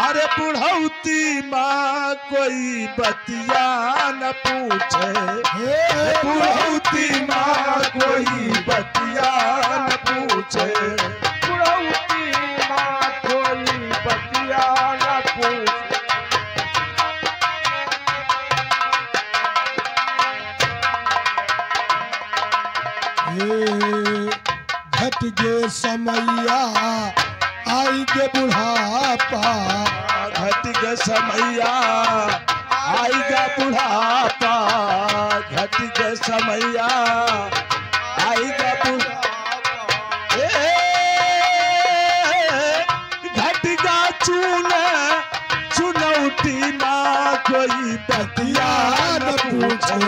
अरे बुढ़ौती माँ कोई बतिया न पूछे, बुढ़ौती माँ कोई बतिया न पूछे, बुढ़ौती माँ कोई बतिया न पूछे। घट गे समैया आई गे बुढ़ापा, घट गे समैया आएगा बुढ़ापा, घट गे समैया आएगा बुढ़ापा, घट गा चुनौती माँ कोई बतिया न पूछे,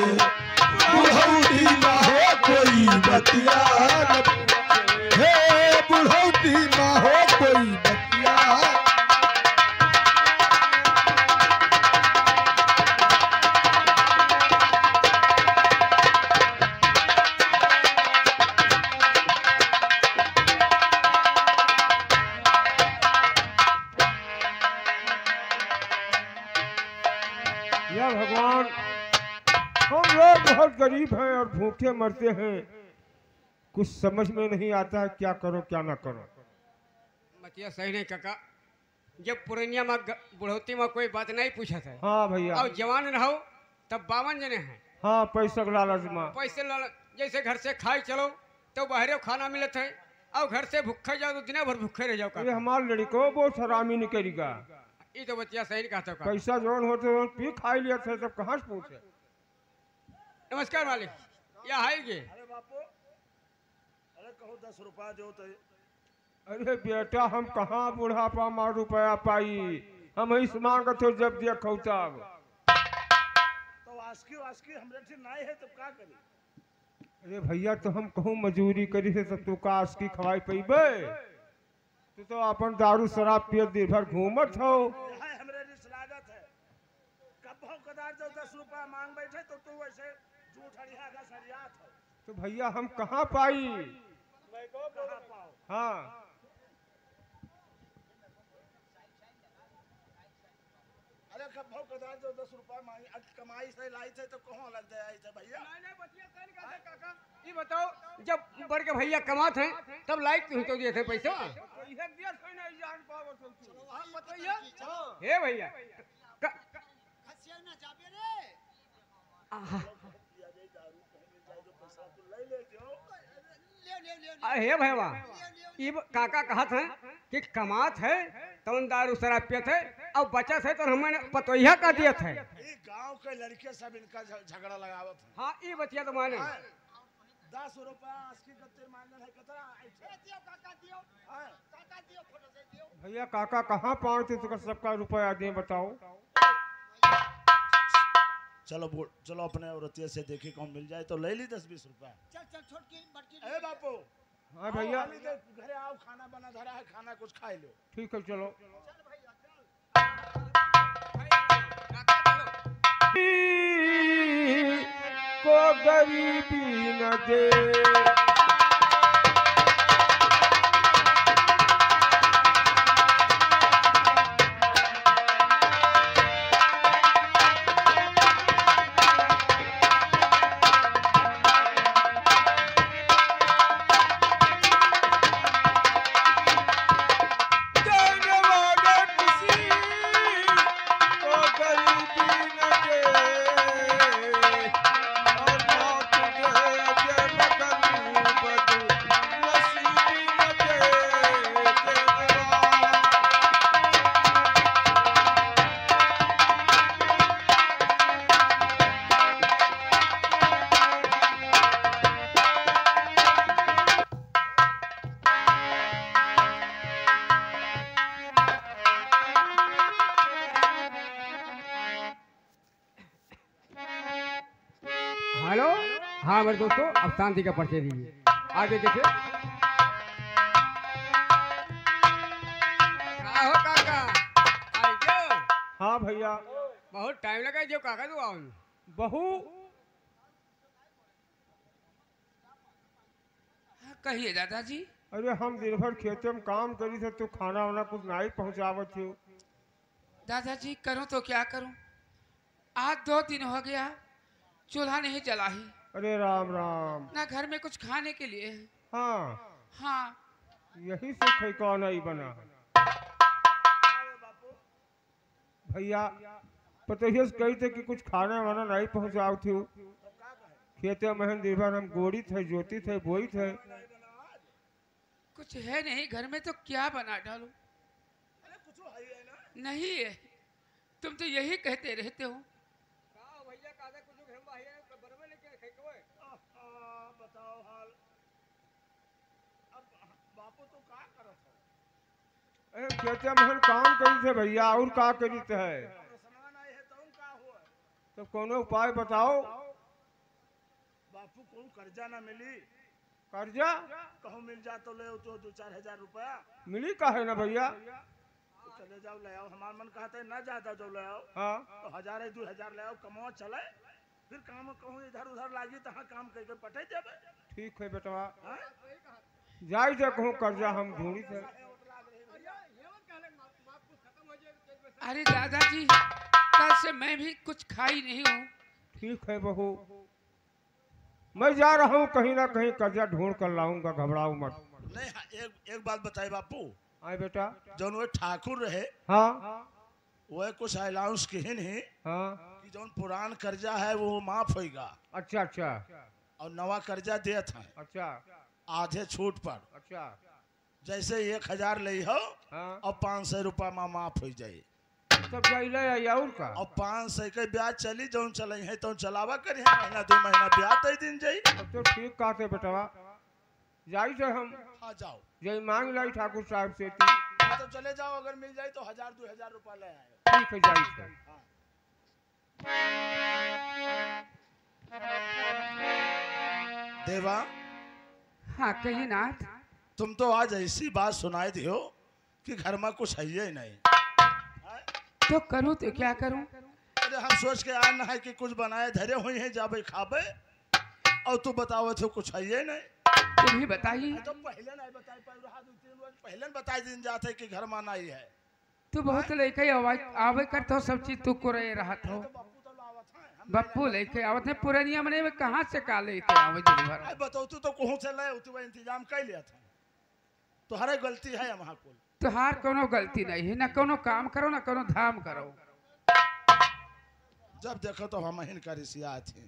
बुढ़ौती माँ हो कोई बतिया न पूछे, हे बुढ़ौती माँ हो कोई बतिया। या भगवान, हम लोग बहुत गरीब हैं और भूखे मरते हैं, कुछ समझ में नहीं आता है क्या करो क्या ना करो। बतिया सही नहीं काका, जब पुरनिया में बुढ़ौती में कोई बात नहीं पूछा था हाँ भैया, और जवान रहो तब 52 जने हैं, हाँ पैसा का लालच में। पैसे जैसे घर से खाए चलो तो बाहर खाना मिलत है और घर से भूखे जाओ तो दिन भर भूखे रह जाओ अरे काका। हमारे लड़को बहुत हरामी निकलेगा, ये तो बतिया सही नहीं कहता काका। पैसा जोन होते हो पी खाई लिया थे, सब कहाँ से पूछे। नमस्कार मालिक, या आएंगे? अरे बापू, अरे कहो 10 रुपया जो तो। अरे बेटा हम कहाँ बुढ़ापा में रुपया पाई, हम इस मांग थे जब दिया खौताब। तो वास्की हमरे से नहीं है तो क्या करी? अरे भैया तो हम कहूँ मजूरी करी से तू का आस्की खवाई पैबे, तू तो अपन दारू शराब पिए दिन भर घूमत हो। हमरे रिस लागत है, कब हो कदार जो 10 रुपया मांग बैठे तो तू वैसे झूठ अड़िया का सरियात हो। तो भैया हम कहाँ पाई। मैं को कहाँ पाओ? हाँ अरे कब हो कदार जो 10 रुपया मांगी, आज कमाई से लाई थे तो कहाँ लग जाए थे भैया? काका ये बताओ, जब बढ़ के भैया कमात हैं तब लाइक क्यों तो दिए थे पैसा? हे भैया हे भैया, ये काका कहत हैं कि कमात है तवन दारू शराब पियत है और बचत है तो हमने पतोहिया का दियत है। ये गांव के लड़के सब इनका झगड़ा लगावत है। हाँ ये बतिया तो माने 10 रुपया आस्की कत्ते मांगल है कितना? दियो काका दियो, काका दियो, फोटो से दियो। भैया काका कहाँ पाते तो सबका रुपया दे बताओ। चलो अपने औरतिया से देखी कौन मिल जाए तो ले ली 10-20 रुपया। चल छोटकी बड़की। अरे बापू, हाँ भैया घरे आओ, खाना बना धरा है, खाना कुछ खा लो। ठीक है चलो। को गरीबी न दे, हेलो, हाँ मेरे दोस्तों अब शांति का परिचय दीजिए, आगे देखिए। का हो काका, आई जो? हाँ भैया बहुत टाइम लगा जो काका तू आओ। बहू कहिए दादाजी। अरे हम दिन भर खेते में काम करी थे, तो खाना वाना कुछ नहीं पहुँचावत हो। दादाजी करूं तो क्या करूं? आज 2 दिन हो गया चूल्हा नहीं जला ही, अरे राम राम। ना घर में कुछ खाने के लिए है। हाँ, हाँ यही से ठिकाना ही बना है। आओ बापू। भैया पतोहिया से कही थे कि कुछ खाना वाना नहीं पहुँचाओ थी। तो का कहे? खेते महन दिनभर हम गोड़ी थे, जोती थे, बोई थे। नहीं बना आज? कुछ है नहीं घर में तो क्या बना डालूं? अरे कुछ है ही है ना? नहीं है, तुम तो यही कहते रहते हो। भैया कादे कुछ हम बाहिर बनवे लेके खेकवे बताओ हाल। अब बापू तो का करत हो? अरे खेते महन काम करी थे भैया, और का करी थे। प्रसन्न नहीं है तो का हुआ? तो कोनो उपाय बताओ। बापू को कर्जा ना मिली? कर्जा कहूँ मिल जा तो ले तो 2-4 हजार रुपया मिली का है ना भैया। तो चले जाओ ले आओ। हमार मन कहते है ना ज्यादा जो ले आओ हाँ, तो 1000-2000 ले आओ, कमाओ चले। फिर काम कहूँ इधर उधर लागी तो हाँ काम करके पटे देवे। ठीक है बेटवा, हाँ? जाई दे कहूँ कर्जा हम ढूंढी थे। अरे दादाजी कल से मैं भी कुछ खाई नहीं हूँ। ठीक है बहू, मैं जा रहा हूँ कहीं ना कहीं कर्जा ढूंढ कर लाऊंगा, घबराओ मत। नहीं हाँ, एक बात बताए बापू। आए बेटा। जौन वो ठाकुर रहे हाँ वो कुछ अलाउंस की नहीं हाँ, कि जौन पुरान कर्जा है वो माफ होगा अच्छा अच्छा और नवा कर्जा देत है अच्छा आधे छूट पर। अच्छा। जैसे 1000 ले हो हाँ, और 500 रुपया में माफ हो जाये सब जाइले आई और का। और 500 के ब्याज चली जौन चले है तो चलावा करी है, महीना 2 महीना ब्याज दे दिन जाई। तब तो ठीक कहते बेटवा, जाई से हम हाँ जाओ। जय मांग लाई ठाकुर साहब से। हाँ, तो चले जाओ, अगर मिल जाए तो 1000-2000 रुपया ले आए। ठीक है, जाई से। देवा हाँ कहिए नाथ। तुम तो आज ऐसी बात सुनाई दियो कि घर में कुछ है ही नहीं। तो करूँ तो क्या करूँ? अरे हम सोच के आए ना है कि कुछ बनाए धरे हुए हैं जाबे खाबे, और तू बताओ तो कुछ है ही नहीं। तुम ही बताइए। तो पहले नहीं बताई पर रहा 2-3 रोज पहले बताई दिन जाते कि घर में नहीं है। तू बहुत लेके आवे कर तो सब चीज तू को रहे रहा तो हो। बापू तो लावत है हम बप्पू लेके आवत है पुरानिया मने में कहाँ से का लेके आवे दिन भर। आई बताओ तू तो कहूं से ले तू इंतजाम कर लिया था। तुम्हारी गलती है यहाँ कुल। तुहार कोनो गलती नहीं है, ना कोनो काम करो ना कोनो धाम करो। जब देखो तो हम हिन का रिसिया थे।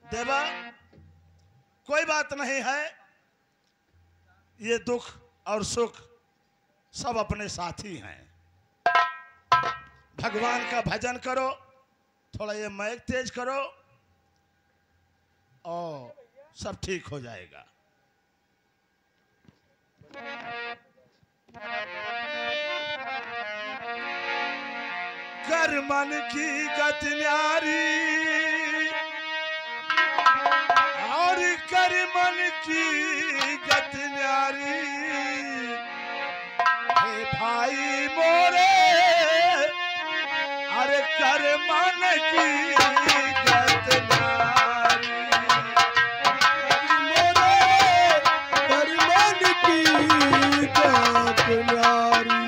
देवा कोई बात नहीं है, ये दुख और सुख सब अपने साथी हैं। भगवान का भजन करो, थोड़ा ये मैक तेज करो और सब ठीक हो जाएगा। कर मन की गत न्यारी और कर मन की गत न्यारी, हे भाई मोरे अरे कर मन की गत न्यारी, मोरे कर मन की गत न्यारी।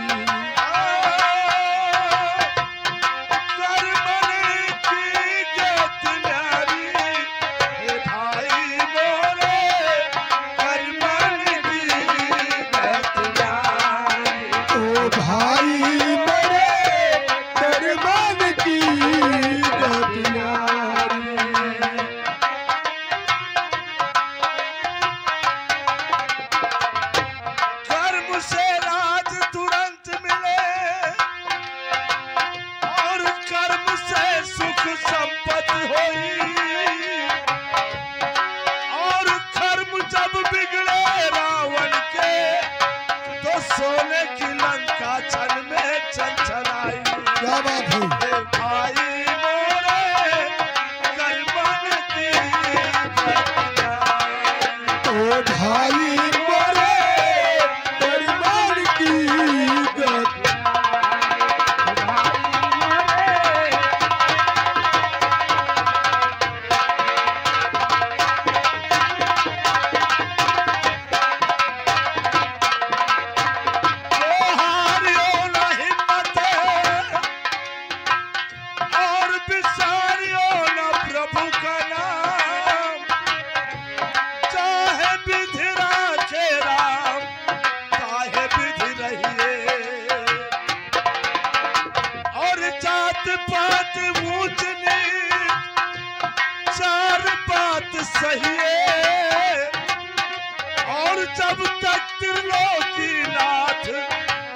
की नाथ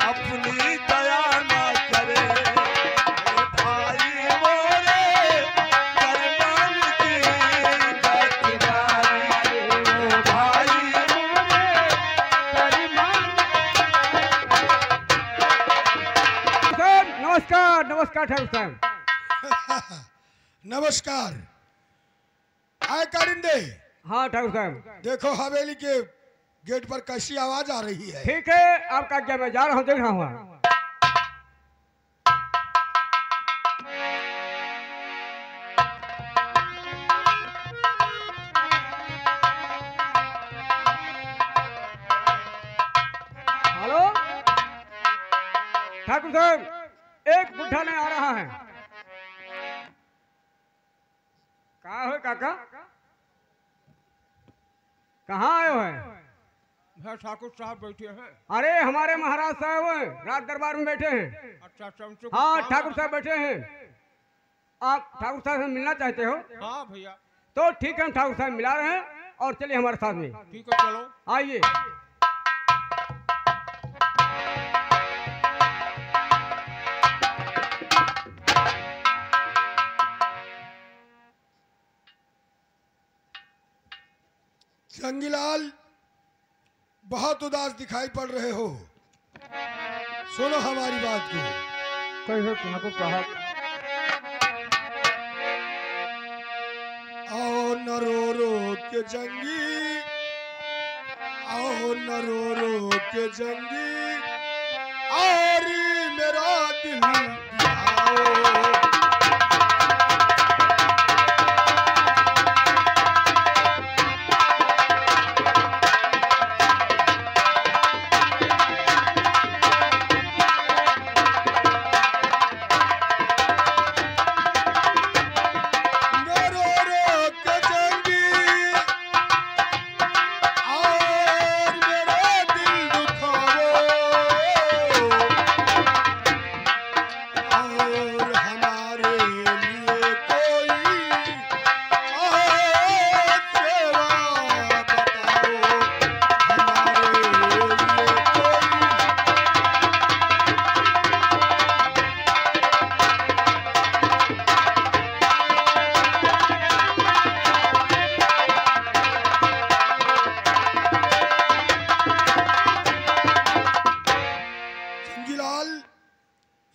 अपनी दया ना करे भाई मोरे करमान की गतिनारी भाई नमस्कार नमस्कार ठाकुर साहब। नमस्कार। आए कारिंदे, हाँ ठाकुर साहब। देखो हवेली के गेट पर कैसी आवाज आ रही है। ठीक है, आपका क्या, मैं जा रहा हूँ, देख रहा हूँ। हेलो ठाकुर साहब, एक बुढ़ा ने आ रहा है। कहाँ हो काका, कहाँ आए हो है? मैं ठाकुर साहब बैठे हैं। अरे हमारे महाराज साहब रात दरबार में बैठे हैं। अच्छा अच्छा, उनसे कुछ हाँ काम ठाकुर है? साहब बैठे हैं। आप ठाकुर साहब से मिलना चाहते हो हाँ भैया, तो ठीक है, हम ठाकुर साहब मिला रहे हैं और चलिए हमारे साथ में, ठीक है चलो। आइए। जंगीलाल, बहुत उदास दिखाई पड़ रहे हो। सुनो हमारी बात को। कैसे ठाकुर साहब? आओ न रो रो के जंगी, आओ न रो रो के जंगी, और मेरा दिल दिखाओ।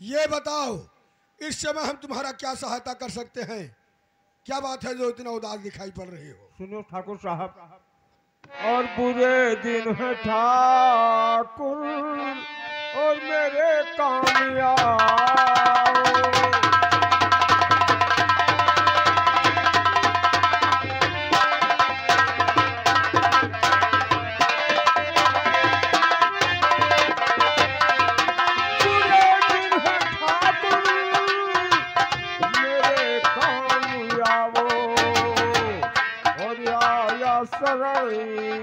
ये बताओ, इस समय हम तुम्हारा क्या सहायता कर सकते हैं? क्या बात है जो इतना उदास दिखाई पड़ रही हो? सुनो ठाकुर साहब, और बुरे दिन है ठाकुर और मेरे कामयाब।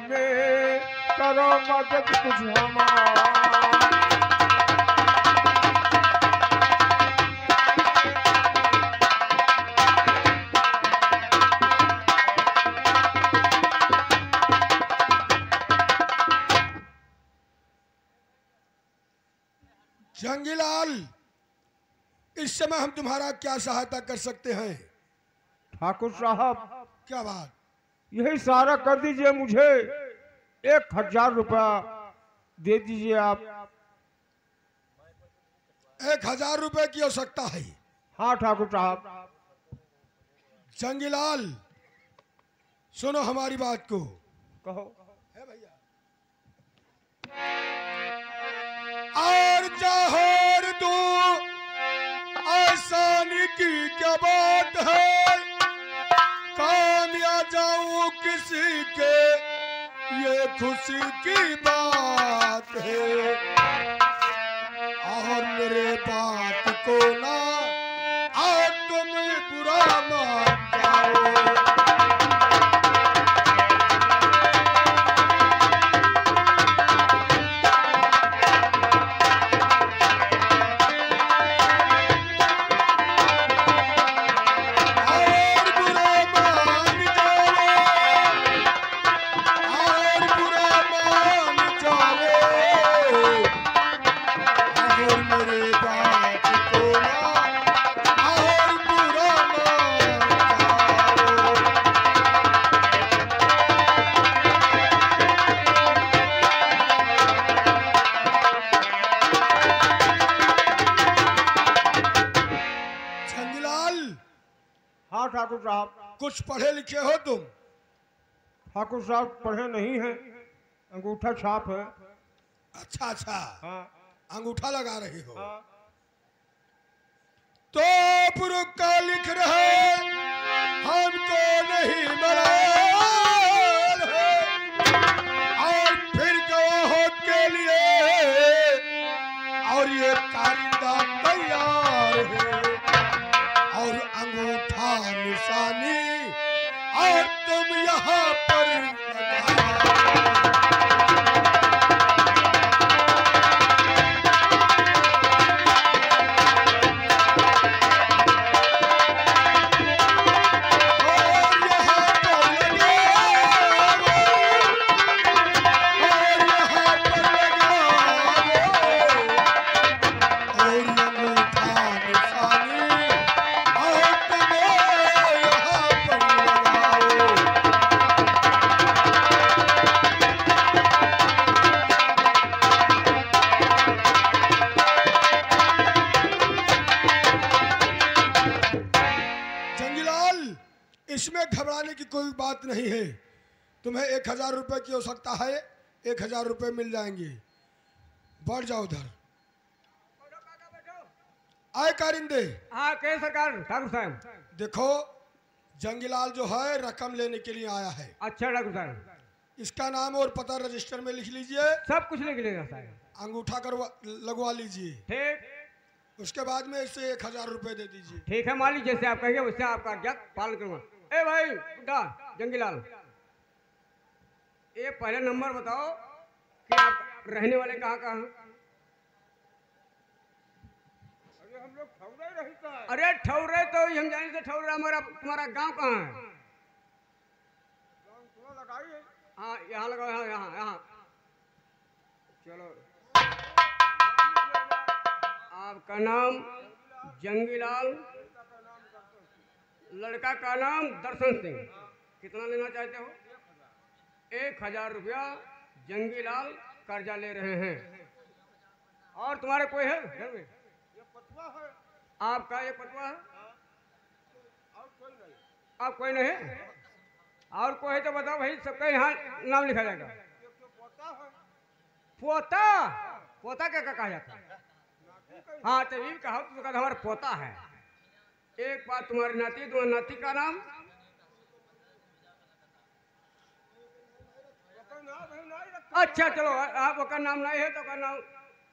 में करो मदद कुछ हमारा। जंगीलाल, इस समय हम तुम्हारा क्या सहायता कर सकते हैं? ठाकुर साहब, क्या बात? यही सारा कर दीजिए, मुझे 1000 रुपया दे दीजिए आप। 1000 रुपए की आवश्यकता है? हाँ ठाकुर साहब। जंगीलाल, सुनो हमारी बात को। कहो। है भैया। और जहर दो आसानी की क्या बात है, काम या जाऊं किसी के ये खुशी की बात है। और मेरे बात को ना और तुम बुरा मान जाओ। ठाकुर साहब। कुछ पढ़े लिखे हो तुम? ठाकुर साहब पढ़े नहीं हैं, अंगूठा छाप है। अच्छा अच्छा, हाँ अंगूठा लगा रहे हो। हाँ। तो पुरुष का लिख रहे हमको नहीं मलाल है, और फिर गवाहों के लिए और ये कारिंदा तैयार है, और अंगूठा निशानी और तुम यहाँ पर लगाओ। इसमें घबराने की कोई बात नहीं है। तुम्हें 1000 रुपए की आवश्यकता है, 1000 रुपए मिल जाएंगे। बढ़ जाओ उधर। आए कारिंदे। हाँ कहे सरकार ठाकुर साहब। देखो जंगीलाल जो है रकम लेने के लिए आया है। अच्छा ठाकुर साहब। इसका नाम और पता रजिस्टर में लिख लीजिए। सब कुछ लिख लेगा साहब। अंगूठा करवा लगवा लीजिए। ठीक। उसके बाद में इसे 1000 रुपए दे दीजिए। ठीक है मालिक, जैसे आप कहेंगे वैसे आपका आज्ञा पालन करूंगा। ए भाई बुड्ढा जंगीलाल, ये पहले नंबर बताओ कि आप रहने वाले कहाँ कहाँ हैं? अरे हम लोग ठौरा ही रहता है। अरे ठौरे तो हम जाने से ठौरा, हमारा तुम्हारा गांव कहाँ है? लगाइए। हाँ यहाँ लगाओ, यहाँ यहाँ यहाँ। चलो आपका नाम जंगीलाल, लड़का का नाम दर्शन सिंह। कितना लेना चाहते हो? 1000 रुपया जंगीलाल कर्जा ले रहे हैं। और तुम्हारे कोई है घर में? ये पटवा है। आपका ये पटवा है? और कोई नहीं। आप कोई नहीं है? और कोई है तो बताओ भाई, सबका यहाँ नाम लिखा जाएगा। ये तो पोता है। पोता? पोता क्या कहा जाता है? हाँ तो ये कहा तो हमारा पोता है। एक बात, तुम्हारी नाती, तुम्हारी नाती का नाम? अच्छा चलो, आपका नाम नहीं है तो का नाम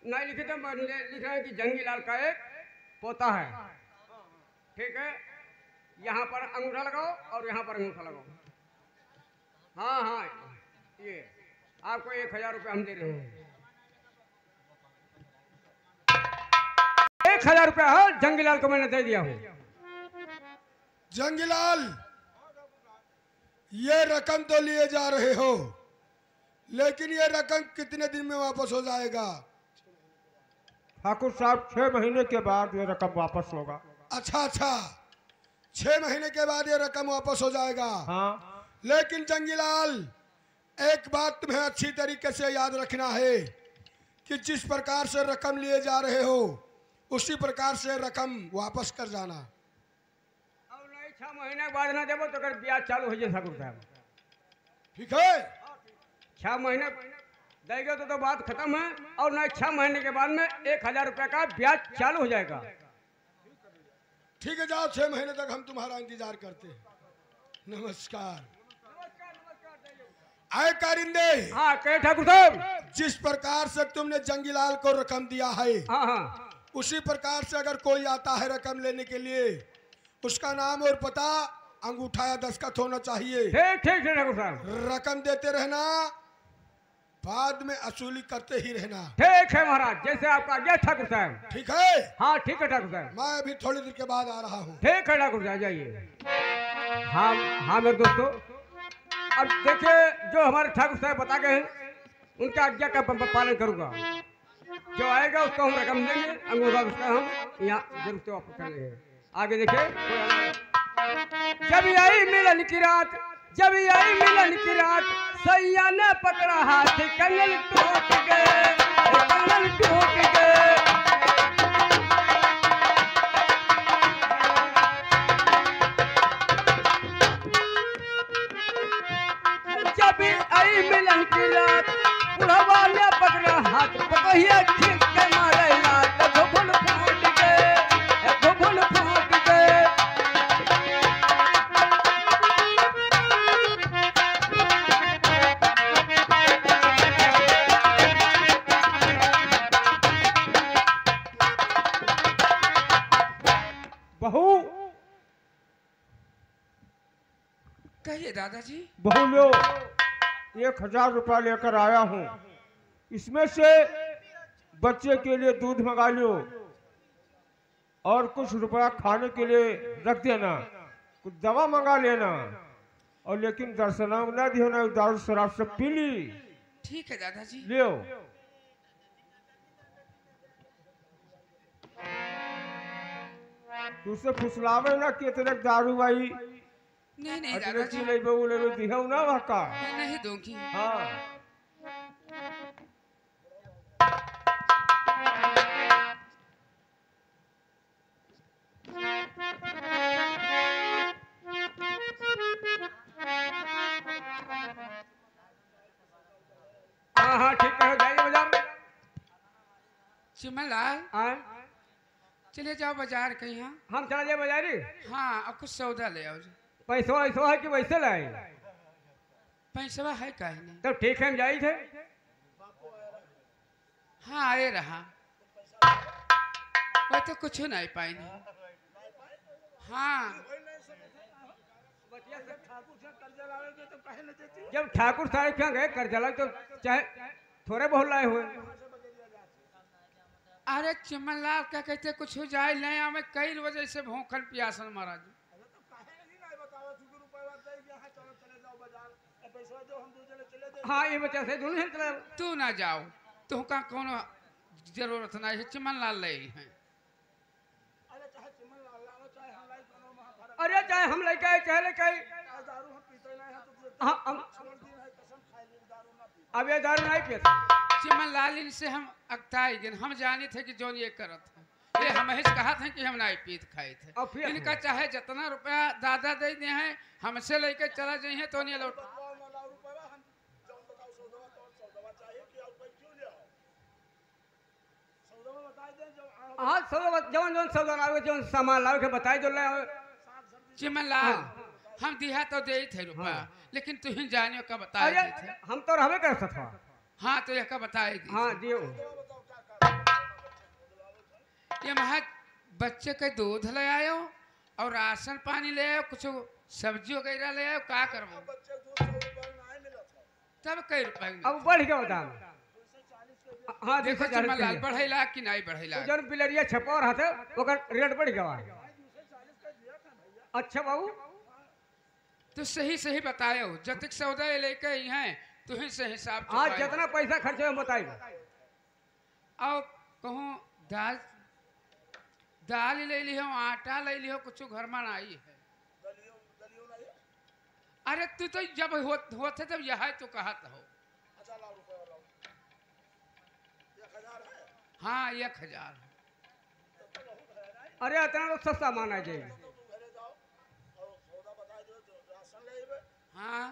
नहीं लिखे थे, लिख रहे हैं कि जंगीलाल का एक पोता है। ठीक है, यहाँ पर अंगूठा लगाओ और यहाँ पर अंगूठा लगाओ। हाँ हाँ, ये आपको 1000 रुपये हम दे रहे हैं। 1000 रुपया है, जंगीलाल को मैंने दे दिया हूँ। जंगीलाल, ये रकम तो लिए जा रहे हो, लेकिन ये रकम कितने दिन में वापस हो जाएगा? ठाकुर साहब 6 महीने के बाद ये रकम वापस होगा। अच्छा अच्छा, 6 महीने के बाद ये रकम वापस हो जाएगा। हाँ। लेकिन जंगीलाल, एक बात तुम्हें अच्छी तरीके से याद रखना है कि जिस प्रकार से रकम लिए जा रहे हो उसी प्रकार से रकम वापस कर जाना। अब नहीं 6 महीने के बाद ना देवो तो अगर ब्याज चालू हो जाए ठाकुर साहब। ठीक है? 6 महीने देगा तो बात खत्म है, और नहीं 6 महीने के बाद में 1000 रुपये का ब्याज चालू हो जाएगा। ठीक है, जाओ 6 महीने तक हम तुम्हारा इंतजार करते हैं। नमस्कार। आए कारिंदे। हाँ कहे ठाकुर साहब। जिस प्रकार से तुमने जंगीलाल को रकम दिया है, हाँ हाँ, उसी प्रकार से अगर कोई आता है रकम लेने के लिए, उसका नाम और पता, अंगूठा या दस्तखत होना चाहिए। ठीक ठीक है ठाकुर साहब। रकम देते रहना, बाद में असूली करते ही रहना। ठीक है महाराज, जैसे आपका आज्ञा ठाकुर साहब। ठीक है? हाँ ठीक है ठाकुर साहब। मैं अभी थोड़ी देर के बाद आ रहा हूँ। ठीक है ठाकुर साहब, जाइए। हाँ हाँ मेरे दोस्तों, अब देखिए जो हमारे ठाकुर साहब बता गए हैं उनका आज्ञा का पालन करूंगा। जो आएगा उसको हम रकम देंगे, अंगूठा उसका हम यहाँ जरूर से वापस कर लेंगे। आगे देखिए। जब आई मिलन की रात, जब आई मिलन की रात, सैया ने पकड़ा हाथ, कंगन टूट गए, कंगन टूट गए। कहिए दादाजी। बहू लो 1000 रुपया लेकर आया हूँ, इसमें से बच्चे के लिए दूध मंगा लो और कुछ रुपया खाने के लिए रख देना, कुछ दवा मंगा लेना, और लेकिन दर्शना न दियो ना, दारू शराब सब पी ली। ठीक है दादाजी। लियो। तुझसे फुसलावे ना कि इतने दारू भाई नहीं नहीं दादाजी, ले दिहो ना वहाँ मैं नहीं दूंगी। हाँ। हाँ हाँ ठीक है, जाइए बाजार। चिमन लाल हाँ चले जाओ बाजार कहीं। हाँ हम चला जाए बाजारी। हाँ और कुछ सौदा ले आओ। पैसा ऐसा है कि वैसे लाए? पैसा है काहे नहीं। तब ठीक है, हम जाई थे। हाँ आए रहा, वो तो कुछ नहीं पाएंगे। हाँ जब ठाकुर साहब क्या गए कर्जा लाए तो चाहे थोड़े बहुत लाए हुए। अरे चिमन लाल क्या कहते कुछ हो जाए नहीं, हमें कई वजह से भूखन प्यासन महाराज। हाँ ये बच्चा से दोनों चला। तू ना जाओ, तुमका कोनो जरूरत नहीं है, चिमन लाल ले हैं। अरे चाहे हम लेके आए चाहे लेके आए, हाँ अब ये दारू नहीं पिए। चिमन लाल इनसे हम अगताई गए, हम जाने थे कि जोन ये करत है, ये हमें कहा था कि हम नहीं पीत खाए थे। इनका चाहे जितना रुपया दादा दे दे हैं, हमसे लेके चला जाइए तो नहीं लौट। हाँ सब जवन जवन सब लाओगे, जवन सामान लाओगे बताई जो लाओ। चिमन लाल हम दिया तो दे थे रुपया, लेकिन तुम जाने का बताए थे। हम तो रहबे कर सकता। हाँ तो यह का बताए दी। हाँ दियो। ये महा बच्चे के दूध ले आयो और राशन पानी ले आयो, कुछ सब्जी वगैरह ले आयो, क्या करबो? तब कई रुपए अब बढ़ गया दाम। हाँ देखो चिमन लाल बढ़ेला कि नहीं बढ़ेला। जन बिलरिया छपा रहा था ओकर रेट बढ़ गया। अच्छा बाबू तो सही सही बतायो, जब तक सौदा लेके आई हैं तुही से हिसाब। आज जितना पैसा खर्च हम बताइए। और कहूँ दाल दाल ले लियो, आटा ले लियो, कुछ घर में आई है। अरे तू तो जब होते तब यह तो कहत हो। हाँ 1000। अरे इतना तो सस्ता माना जाएगा। हाँ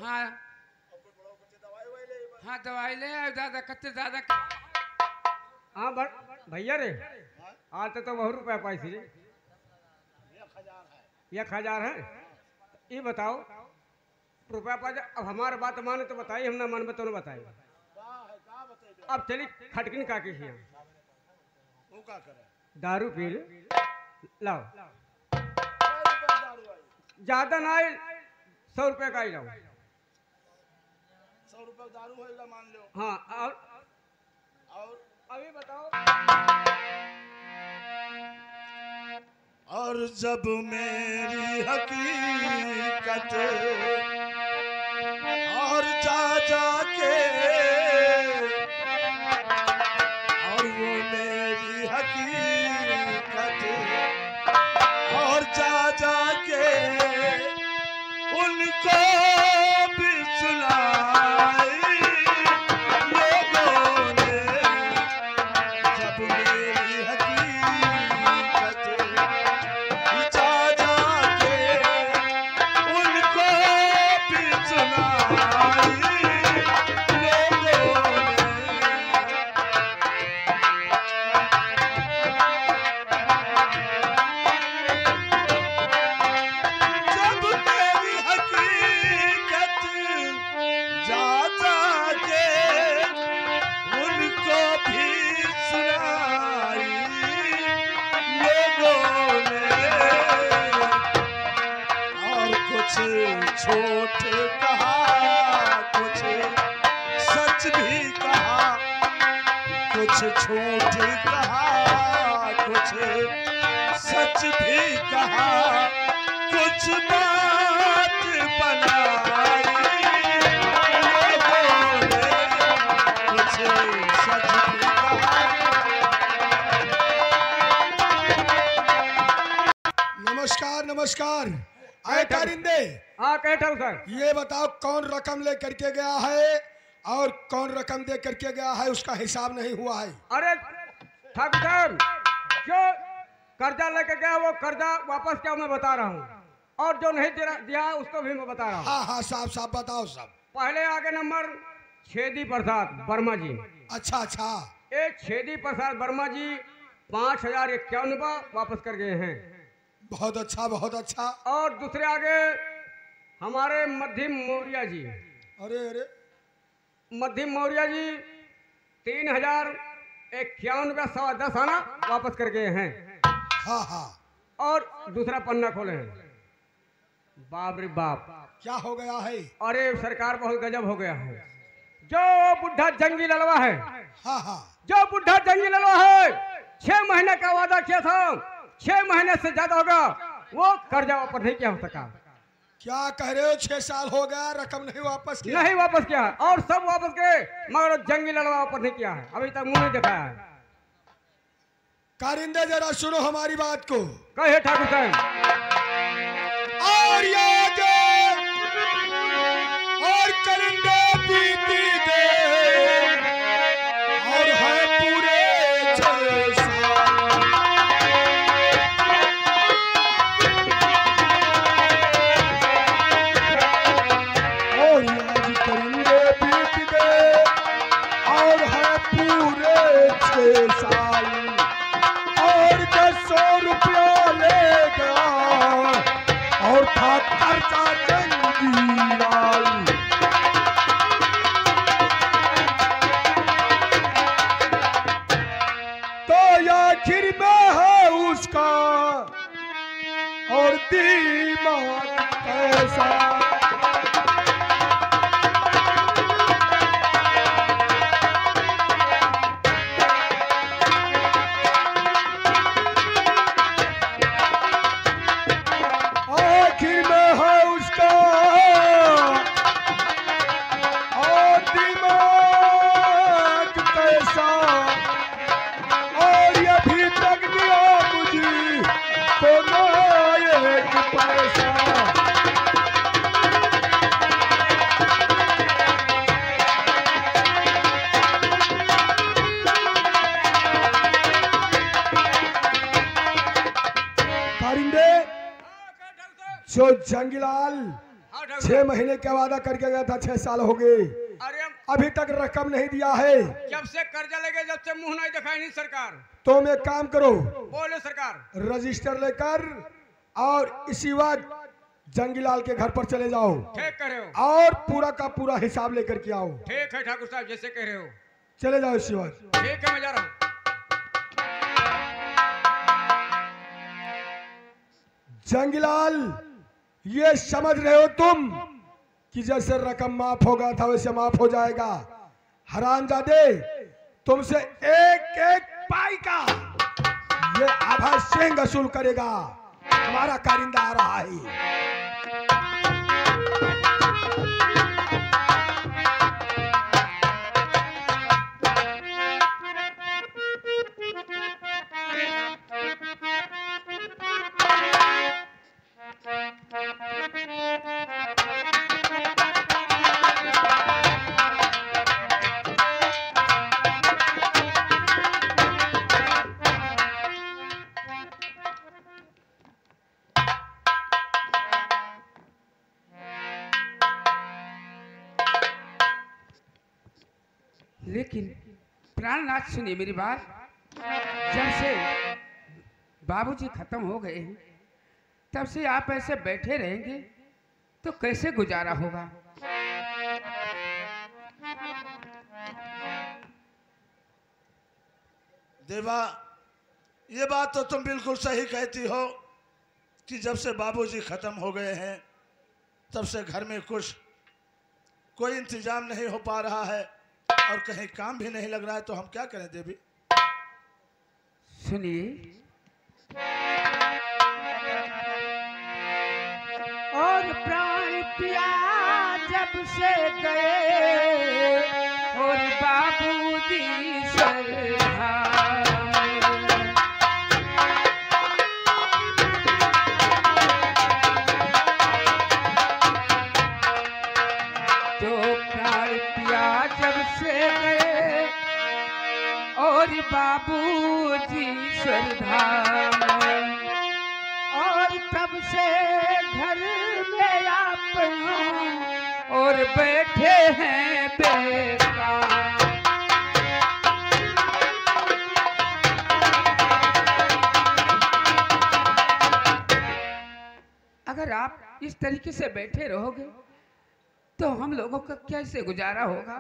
हाँ हाँ दवाई ले आओ दादा, कत्ते दादा। हाँ भैया रे आज तो बहुत रुपया पाई थी। 1000 है। ये बताओ रुपया पा। अब हमारे बात माने तो बताइए, हम ना मन तो ना बताइए। अब चली खटकिन का के दारू पी लाओ। ज्यादा ना 100 रुपया का ही लाओ। 100 रुपया दारू है मान लो। हाँ और अभी बताओ। और जब मेरी हकीकत और जा के, और वो मेरी हकीकत और जा के उनको भी सुनाई लोगों ने। जब मेरी हकीकत जा के उनको भी सुनाई लोगों ने। जब मेरी हकीकत कुछ झूठ कहा, कुछ सच भी कहा, कुछ बात बनाई, कुछ सच भी कहा। नमस्कार नमस्कार। आए कारिंदे, हाँ कहता हूँ सर। ये बताओ कौन रकम ले करके गया है और कौन रकम दे करके गया है, उसका हिसाब नहीं हुआ है। अरे ठाकुर साहब, जो कर्जा लेके गया वो कर्जा वापस क्या मैं बता रहा हूँ, और जो नहीं दिया उसको भी मैं बता रहा हूँ। हाँ हाँ साफ साफ बताओ सब। पहले आगे नंबर छेदी प्रसाद वर्मा जी। अच्छा अच्छा। एक छेदी प्रसाद वर्मा जी 5,051 वापस कर गए हैं। बहुत अच्छा बहुत अच्छा। और दूसरे आगे हमारे मध्यम मौर्य जी। अरे अरे, मध्यम मौर्य जी 3,051 ₹10 आना वापस कर गए हैं। हाँ हाँ। और दूसरा पन्ना खोले हैं। बाप रे बाप, क्या हो गया है? अरे सरकार बहुत गजब हो गया है। जो बुढ़ा जंगी ललवा है, हाँ हाँ। जो बुढ़ा जंगी ललवा है, 6 महीने का वादा किया था, 6 महीने से ज्यादा होगा, वो कर्जा वापस नहीं किया हो सका। क्या कह रहे हो? 6 साल हो गया, रकम नहीं वापस किया? नहीं वापस किया है, और सब वापस गए, मगर जंगी ललवा वापस नहीं किया है, अभी तक मुंह नहीं दिखाया है। कारिंदे जरा सुनो हमारी बात को। कहे ठाकुर साहब। और ये जो और करिंदे बीती गए और है पूरे 6 साल। और आज करिंदे बीत गए और है पूरे 6 साल। और 100 रुपया ले गया और था कर्जा जंगीलाल। तो आखिर में है उसका और दिमाग कैसा। आखिर में है उसका और दिमाग कैसा। और ये भी तक दिया मुझे तो ना एक पैसा। कारिंदे, जो जंगीलाल 6 महीने का वादा करके गया था, 6 साल हो गए, अरे अभी तक रकम नहीं दिया है। जब से कर्जा लेके जब से मुंह नहीं दिखाई नहीं सरकार। तुम एक काम करो, बोले सरकार। रजिस्टर लेकर और इसी वक्त जंगीलाल के घर पर चले जाओ ठीक कह रहे हो। और पूरा का पूरा हिसाब लेकर के आओ। ठीक है ठाकुर साहब, जैसे कह रहे हो। चले जाओ इसी वक्त। ठीक है, मैं जा रहा हूँ। जंगीलाल, ये समझ रहे हो तुम कि जैसे रकम माफ हो गया था वैसे माफ हो जाएगा। हरामजादे, तुमसे एक एक पाई का ये आभा सिंह वसूल करेगा। हमारा कारिंदा आ रहा है। लेकिन प्राणनाथ सुनिए मेरी बात। जब से बाबूजी खत्म हो गए हैं तब से आप ऐसे बैठे रहेंगे तो कैसे गुजारा होगा। देवा, ये बात तो तुम बिल्कुल सही कहती हो कि जब से बाबूजी खत्म हो गए हैं तब से घर में कुछ कोई इंतजाम नहीं हो पा रहा है। और कहीं काम भी नहीं लग रहा है तो हम क्या करें देवी? सुनिए, और प्राण पिया जब से गए और बाबूजी सरधाम, तो प्राण पिया जब से गए और बाबूजी सरधाम, और तब से घर में आप और बैठे हैं बेकार। अगर आप इस तरीके से बैठे रहोगे तो हम लोगों का कैसे गुजारा होगा?